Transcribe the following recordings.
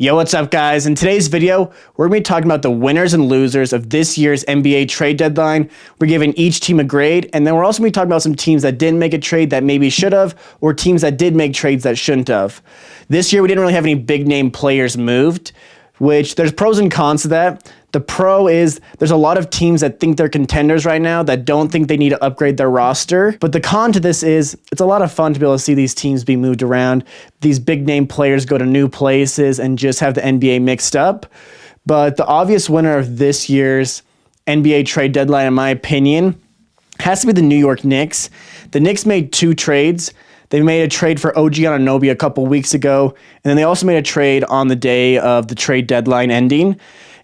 Yo, what's up guys? In today's video, we're going to be talking about the winners and losers of this year's NBA trade deadline. We're giving each team a grade, and then we're also going to be talking about some teams that didn't make a trade that maybe should have, or teams that did make trades that shouldn't have. This year, we didn't really have any big name players moved, which there's pros and cons to that. The pro is there's a lot of teams that think they're contenders right now that don't think they need to upgrade their roster. But the con to this is it's a lot of fun to be able to see these teams be moved around. These big name players go to new places and just have the NBA mixed up. But the obvious winner of this year's NBA trade deadline, in my opinion, has to be the New York Knicks. The Knicks made two trades. They made a trade for OG Anunoby a couple weeks ago, and then they also made a trade on the day of the trade deadline ending.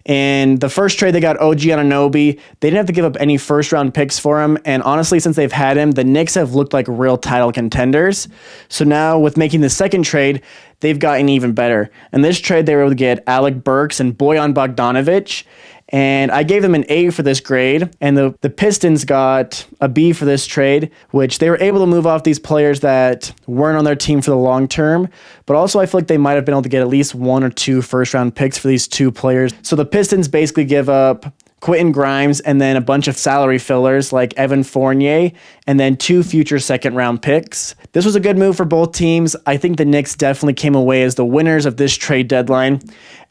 And the first trade, they got OG Anunoby. They didn't have to give up any first-round picks for him. And honestly, since they've had him, the Knicks have looked like real title contenders. So now with making the second trade, they've gotten even better. In this trade, they were able to get Alec Burks and Bojan Bogdanovic. And I gave them an A for this grade, and the Pistons got a B for this trade, which they were able to move off these players that weren't on their team for the long term, but also I feel like they might have been able to get at least one or two first-round picks for these two players. So the Pistons basically give up Quentin Grimes and then a bunch of salary fillers like Evan Fournier and then two future second-round picks. This was a good move for both teams. I think the Knicks definitely came away as the winners of this trade deadline.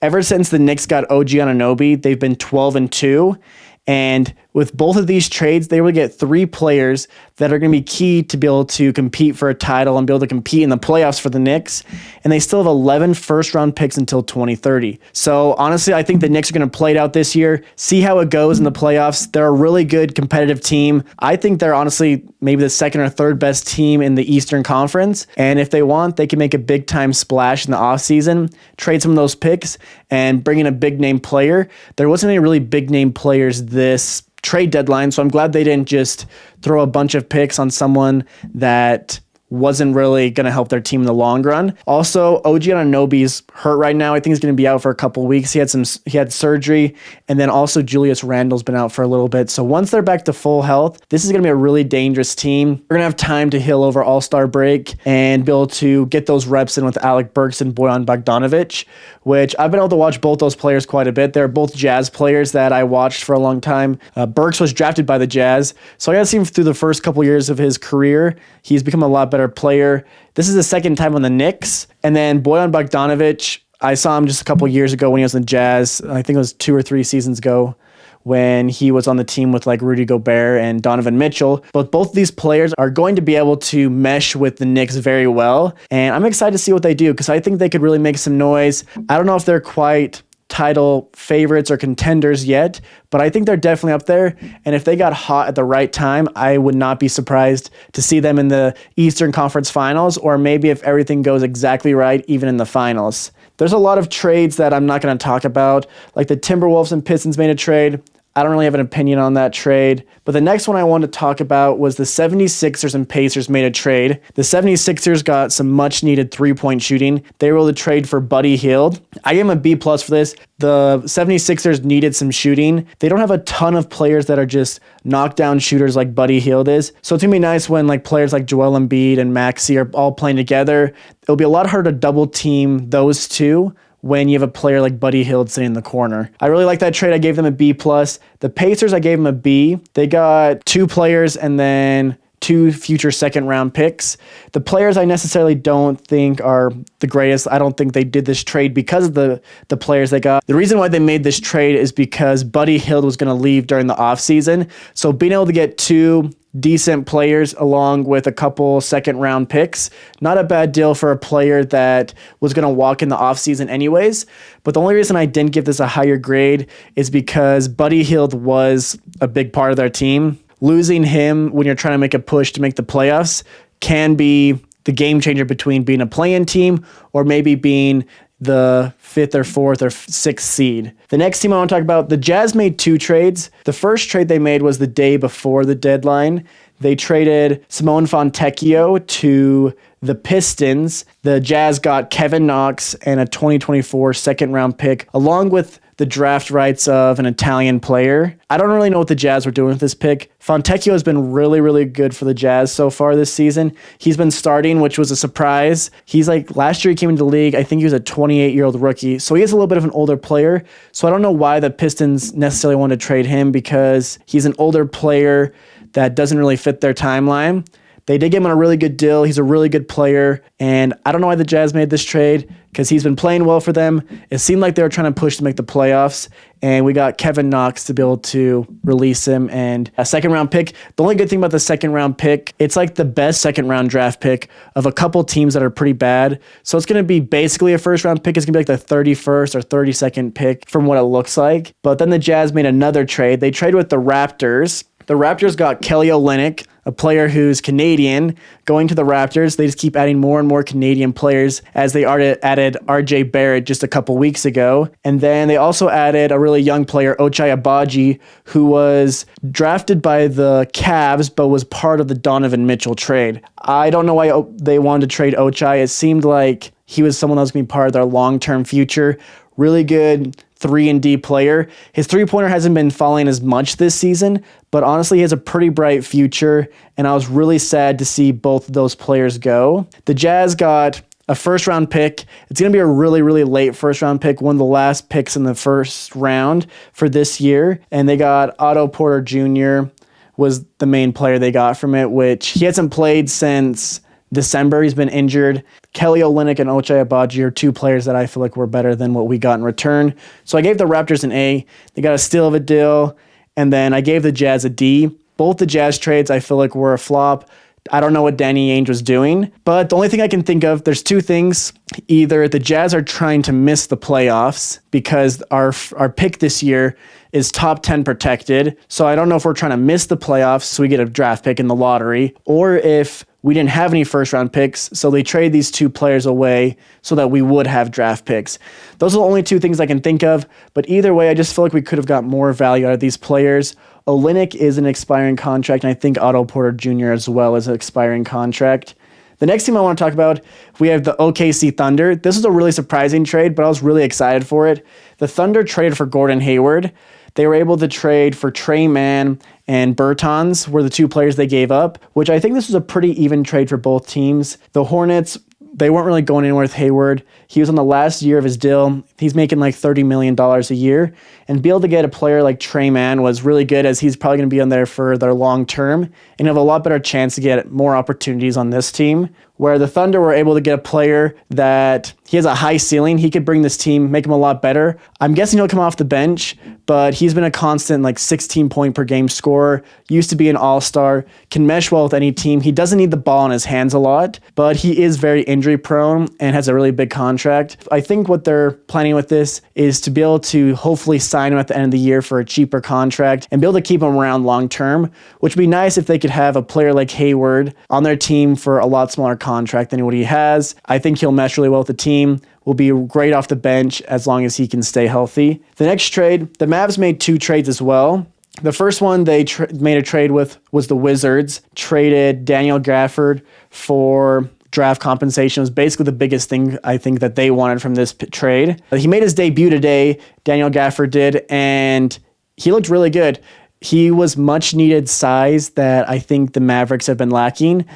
Ever since the Knicks got OG Anunoby, they've been 12-2. And with both of these trades, they will get three players that are going to be key to be able to compete for a title and be able to compete in the playoffs for the Knicks. And they still have 11 first-round picks until 2030. So honestly, I think the Knicks are going to play it out this year, see how it goes in the playoffs. They're a really good competitive team. I think they're honestly maybe the second or third best team in the Eastern Conference. And if they want, they can make a big-time splash in the offseason, trade some of those picks, and bring in a big-name player. There wasn't any really big-name players this trade deadline, so I'm glad they didn't just throw a bunch of picks on someone that wasn't really going to help their team in the long run. Also, OG Anunoby's hurt right now. I think he's going to be out for a couple of weeks. He had surgery, and then also Julius Randle's been out for a little bit. So once they're back to full health, this is going to be a really dangerous team. We're going to have time to heal over All-Star break and be able to get those reps in with Alec Burks and Bojan Bogdanovic, which I've been able to watch both those players quite a bit. They're both Jazz players that I watched for a long time. Burks was drafted by the Jazz, so I got to see him through the first couple years of his career. He's become a lot better player. This is the second time on the Knicks. And then Bojan Bogdanovic, I saw him just a couple years ago when he was in the Jazz. I think it was 2 or 3 seasons ago when he was on the team with like Rudy Gobert and Donovan Mitchell. But both of these players are going to be able to mesh with the Knicks very well. And I'm excited to see what they do because I think they could really make some noise. I don't know if they're quite title favorites or contenders yet, but I think they're definitely up there. And if they got hot at the right time, I would not be surprised to see them in the Eastern Conference Finals, or maybe if everything goes exactly right, even in the finals. There's a lot of trades that I'm not going to talk about, like the Timberwolves and Pistons made a trade. I don't really have an opinion on that trade. But the next one I wanted to talk about was the 76ers and Pacers made a trade. The 76ers got some much-needed three-point shooting. They were able to trade for Buddy Hield. I gave him a B+ for this. The 76ers needed some shooting. They don't have a ton of players that are just knockdown shooters like Buddy Hield is. So it's going to be nice when like players like Joel Embiid and Maxey are all playing together. It'll be a lot harder to double-team those two when you have a player like Buddy Hield sitting in the corner. I really like that trade. I gave them a B+. The Pacers, I gave them a B. They got 2 players and then 2 future second-round picks. The players I necessarily don't think are the greatest. I don't think they did this trade because of the players they got. The reason why they made this trade is because Buddy Hield was going to leave during the offseason. So being able to get 2 decent players along with a couple second-round picks, not a bad deal for a player that was going to walk in the offseason anyways. But the only reason I didn't give this a higher grade is because Buddy Hield was a big part of their team. Losing him when you're trying to make a push to make the playoffs can be the game changer between being a play-in team or maybe being the 5th or 4th or 6th seed. The next team I want to talk about, the Jazz made 2 trades. The first trade they made was the day before the deadline. They traded Simone Fontecchio to the Pistons, the Jazz got Kevin Knox and a 2024 second round pick, along with the draft rights of an Italian player. I don't really know what the Jazz were doing with this pick. Fontecchio has been really, really good for the Jazz so far this season. He's been starting, which was a surprise. He's like, last year he came into the league, I think he was a 28-year-old rookie, so he is a little bit of an older player. So I don't know why the Pistons necessarily wanted to trade him, because he's an older player that doesn't really fit their timeline. They did give him a really good deal. He's a really good player. And I don't know why the Jazz made this trade, because he's been playing well for them. It seemed like they were trying to push to make the playoffs. And we got Kevin Knox to be able to release him, and a second round pick. The only good thing about the second round pick, it's like the best second round draft pick of a couple teams that are pretty bad. So it's going to be basically a first round pick. It's going to be like the 31st or 32nd pick from what it looks like. But then the Jazz made another trade. They traded with the Raptors. The Raptors got Kelly Olynyk, a player who's Canadian, going to the Raptors. They just keep adding more and more Canadian players, as they added RJ Barrett just a couple weeks ago. And then they also added a really young player, Ochai Agbaji, who was drafted by the Cavs but was part of the Donovan Mitchell trade. I don't know why they wanted to trade Ochai. It seemed like he was someone that was going to be part of their long-term future. Really good 3-and-D player. His three-pointer hasn't been falling as much this season, but honestly, he has a pretty bright future, and I was really sad to see both of those players go. The Jazz got a first-round pick. It's going to be a really, really late first-round pick, one of the last picks in the first round for this year, and they got Otto Porter Jr. was the main player they got from it, which he hasn't played since December. He's been injured. Kelly Olynyk and Ochai Agbaji are two players that I feel like were better than what we got in return. So I gave the Raptors an A. They got a steal of a deal. And then I gave the Jazz a D. Both the Jazz trades I feel like were a flop. I don't know what Danny Ainge was doing. But the only thing I can think of, there's two things. Either the Jazz are trying to miss the playoffs because our pick this year is top 10 protected. So I don't know if we're trying to miss the playoffs so we get a draft pick in the lottery, or if we didn't have any first-round picks, so they trade these two players away so that we would have draft picks. Those are the only two things I can think of, but either way, I just feel like we could have got more value out of these players. Olynyk is an expiring contract, and I think Otto Porter Jr. as well is an expiring contract. The next team I want to talk about, we have the OKC Thunder. This is a really surprising trade, but I was really excited for it. The Thunder traded for Gordon Hayward. They were able to trade for Trey Mann and Bertans were the two players they gave up, which I think this was a pretty even trade for both teams. The Hornets, they weren't really going anywhere with Hayward. He was on the last year of his deal. He's making like $30 million a year. And be able to get a player like Trey Mann was really good, as he's probably going to be on there for their long term and have a lot better chance to get more opportunities on this team. Where the Thunder were able to get a player that he has a high ceiling. He could bring this team, make him a lot better. I'm guessing he'll come off the bench, but he's been a constant like 16-point per game scorer. Used to be an all-star, can mesh well with any team. He doesn't need the ball in his hands a lot, but he is very injury prone and has a really big contract. I think what they're planning with this is to be able to hopefully sign him at the end of the year for a cheaper contract and be able to keep him around long term, which would be nice if they could have a player like Hayward on their team for a lot smaller contract than what he has. I think he'll mesh really well with the team, will be great off the bench as long as he can stay healthy. The next trade, the Mavs made two trades as well. The first one they made a trade with was the Wizards, traded Daniel Gafford for draft compensation. It was basically the biggest thing I think that they wanted from this trade. He made his debut today, Daniel Gafford did, and he looked really good. He was much needed size that I think the Mavericks have been lacking.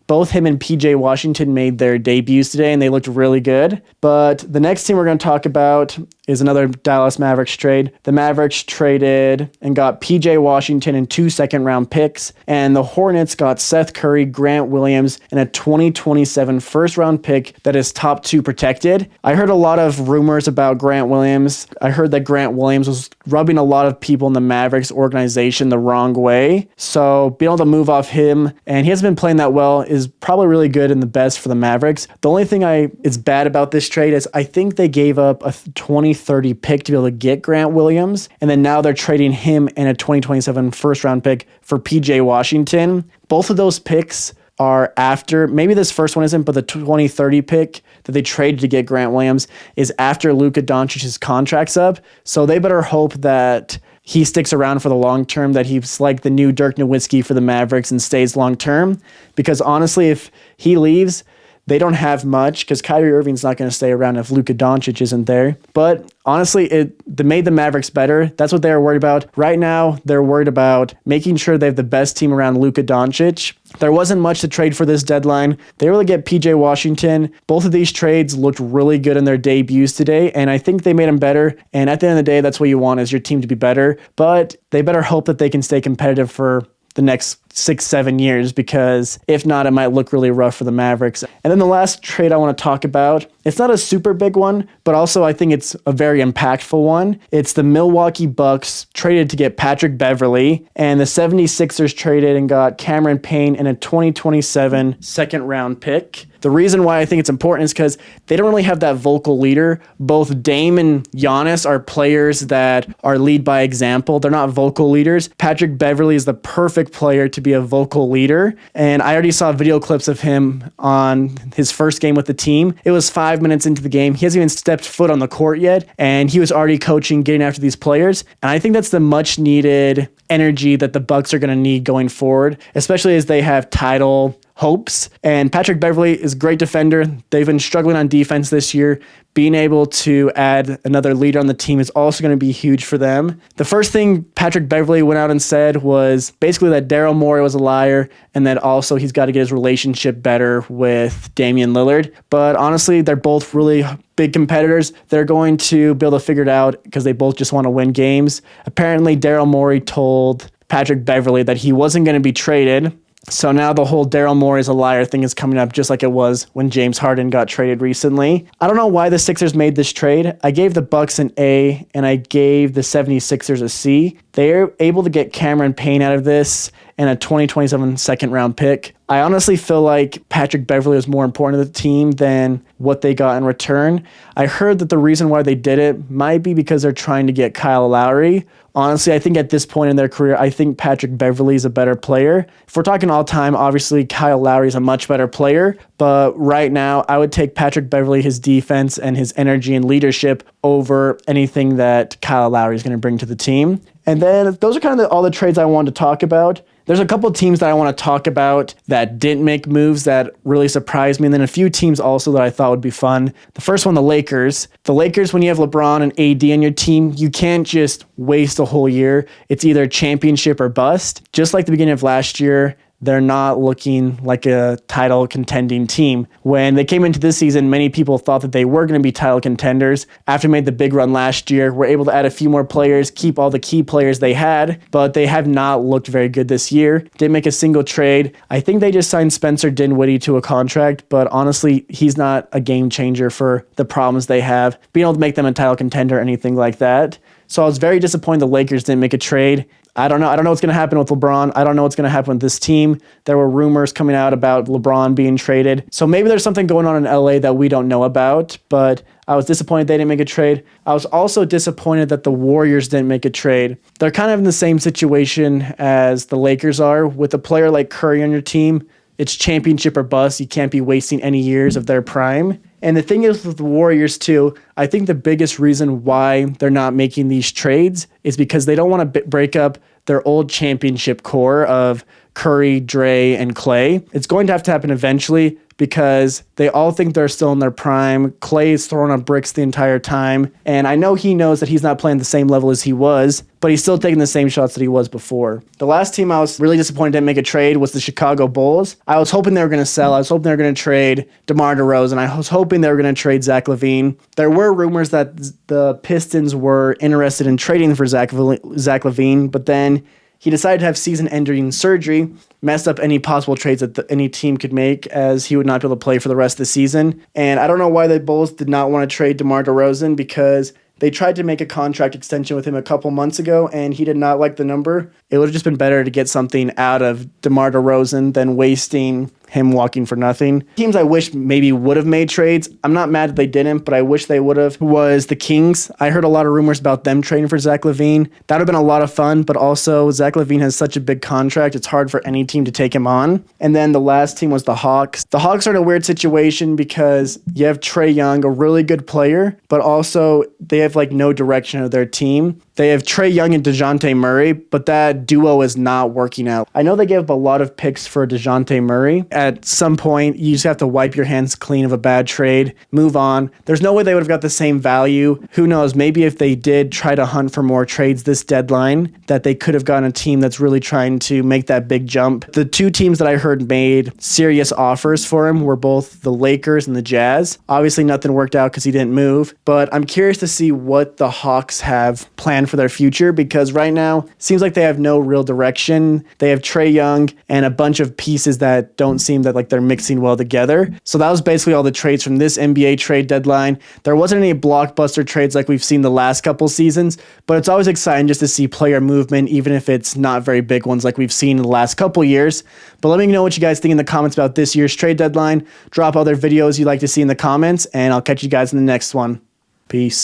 Both him and PJ Washington made their debuts today, and they looked really good. But the next team we're going to talk about is another Dallas Mavericks trade. The Mavericks traded and got PJ Washington and 2 second-round picks, and the Hornets got Seth Curry, Grant Williams, and a 2027 first-round pick that is top 2 protected. I heard a lot of rumors about Grant Williams. I heard that Grant Williams was rubbing a lot of people in the Mavericks organization the wrong way. So being able to move off him, and he hasn't been playing that well, is probably really good and the best for the Mavericks. The only thing is bad about this trade is I think they gave up a 2030 pick to be able to get Grant Williams, and then now they're trading him and a 2027 first round pick for PJ Washington. Both of those picks are after, maybe this first one isn't, but the 2030 pick that they traded to get Grant Williams is after Luka Doncic's contract's up. So they better hope that he sticks around for the long term, that he's like the new Dirk Nowitzki for the Mavericks and stays long term. Because honestly, if he leaves, They don't have much because Kyrie Irving's not going to stay around if Luka Doncic isn't there. But honestly, it made the Mavericks better. That's what they were worried about. Right now, they're worried about making sure they have the best team around Luka Doncic. There wasn't much to trade for this deadline. They were able to get PJ Washington. Both of these trades looked really good in their debuts today, and I think they made them better. And at the end of the day, that's what you want, is your team to be better. But they better hope that they can stay competitive for the next 6-7 years, because if not, it might look really rough for the Mavericks. And then the last trade I want to talk about, it's not a super big one, but also I think it's a very impactful one. It's the Milwaukee Bucks traded to get Patrick Beverley, and the 76ers traded and got Cameron Payne and a 2027 second round pick. The reason why I think it's important is because they don't really have that vocal leader. Both Dame and Giannis are players that are lead by example. They're not vocal leaders. Patrick Beverley is the perfect player to be a vocal leader. And I already saw video clips of him on his first game with the team. It was 5 minutes into the game. He hasn't even stepped foot on the court yet, and he was already coaching, getting after these players. And I think that's the much needed energy that the Bucks are going to need going forward, especially as they have title hopes. And Patrick Beverley is a great defender. They've been struggling on defense this year. Being able to add another leader on the team is also going to be huge for them. The first thing Patrick Beverley went out and said was basically that Daryl Morey was a liar, and that also he's got to get his relationship better with Damian Lillard. But honestly, they're both really big competitors. They're going to be able to figure it out because they both just want to win games. Apparently, Daryl Morey told Patrick Beverley that he wasn't going to be traded. So now the whole Daryl Morey is a liar thing is coming up, just like it was when James Harden got traded recently. I don't know why the Sixers made this trade. I gave the Bucks an A, and I gave the 76ers a C. They're able to get Cameron Payne out of this and a 2027 second round pick. I honestly feel like Patrick Beverley is more important to the team than what they got in return. I heard that the reason why they did it might be because they're trying to get Kyle Lowry. Honestly, I think at this point in their career, I think Patrick Beverley is a better player. If we're talking all time, obviously Kyle Lowry is a much better player. But right now, I would take Patrick Beverley, his defense and his energy and leadership over anything that Kyle Lowry is going to bring to the team. And then those are kind of all the trades I wanted to talk about. There's a couple of teams that I want to talk about that didn't make moves that really surprised me, and then a few teams also that I thought would be fun. The first one, the Lakers. The Lakers, when you have LeBron and AD on your team, you can't just waste a whole year. It's either championship or bust. Just like the beginning of last year, they're not looking like a title contending team. When they came into this season, many people thought that they were going to be title contenders. After they made the big run last year, were able to add a few more players, keep all the key players they had, but they have not looked very good this year. Didn't make a single trade. I think they just signed Spencer Dinwiddie to a contract, but honestly, he's not a game changer for the problems they have, being able to make them a title contender or anything like that. So I was very disappointed the Lakers didn't make a trade. I don't know what's going to happen with LeBron. I don't know what's going to happen with this team. There were rumors coming out about LeBron being traded. So maybe there's something going on in LA that we don't know about, but I was disappointed they didn't make a trade. I was also disappointed that the Warriors didn't make a trade. They're kind of in the same situation as the Lakers are. With a player like Curry on your team, it's championship or bust. You can't be wasting any years of their prime. And the thing is with the Warriors too, I think the biggest reason why they're not making these trades is because they don't want to break up their old championship core of Curry, Dre, and Clay. It's going to happen eventually because they all think they're still in their prime. Clay is throwing up bricks the entire time. And I know he knows that he's not playing the same level as he was, but he's still taking the same shots that he was before. The last team I was really disappointed didn't make a trade was the Chicago Bulls. I was hoping they were going to sell. I was hoping they were going to trade DeMar DeRozan. I was hoping they were going to trade Zach LaVine. There were rumors that the Pistons were interested in trading for Zach LaVine, but then he decided to have season-ending surgery, messed up any possible trades that any team could make, as he would not be able to play for the rest of the season. And I don't know why the Bulls did not want to trade DeMar DeRozan, because they tried to make a contract extension with him a couple months ago, and he did not like the number. It would have just been better to get something out of DeMar DeRozan than wasting him walking for nothing. Teams I wish maybe would have made trades, I'm not mad that they didn't, but I wish they would have, was the Kings. I heard a lot of rumors about them trading for Zach LaVine. That would have been a lot of fun, but also Zach LaVine has such a big contract, it's hard for any team to take him on. And then the last team was the Hawks. The Hawks are in a weird situation because you have Trae Young, a really good player, but also they have like no direction of their team. They have Trae Young and DeJounte Murray, but that duo is not working out. I know they gave up a lot of picks for DeJounte Murray. at some point, you just have to wipe your hands clean of a bad trade, move on. There's no way they would have got the same value. Who knows? Maybe if they did try to hunt for more trades this deadline, that they could have gotten a team that's really trying to make that big jump. The two teams that I heard made serious offers for him were both the Lakers and the Jazz. Obviously, nothing worked out because he didn't move, but I'm curious to see what the Hawks have planned for their future, because right now, it seems like they have no real direction. They have Trae Young and a bunch of pieces that don't seem that like they're mixing well together. So that was basically all the trades from this NBA trade deadline. There wasn't any blockbuster trades like we've seen the last couple seasons, but it's always exciting just to see player movement, even if it's not very big ones like we've seen in the last couple years. But let me know what you guys think in the comments about this year's trade deadline. Drop other videos you'd like to see in the comments, and I'll catch you guys in the next one. Peace.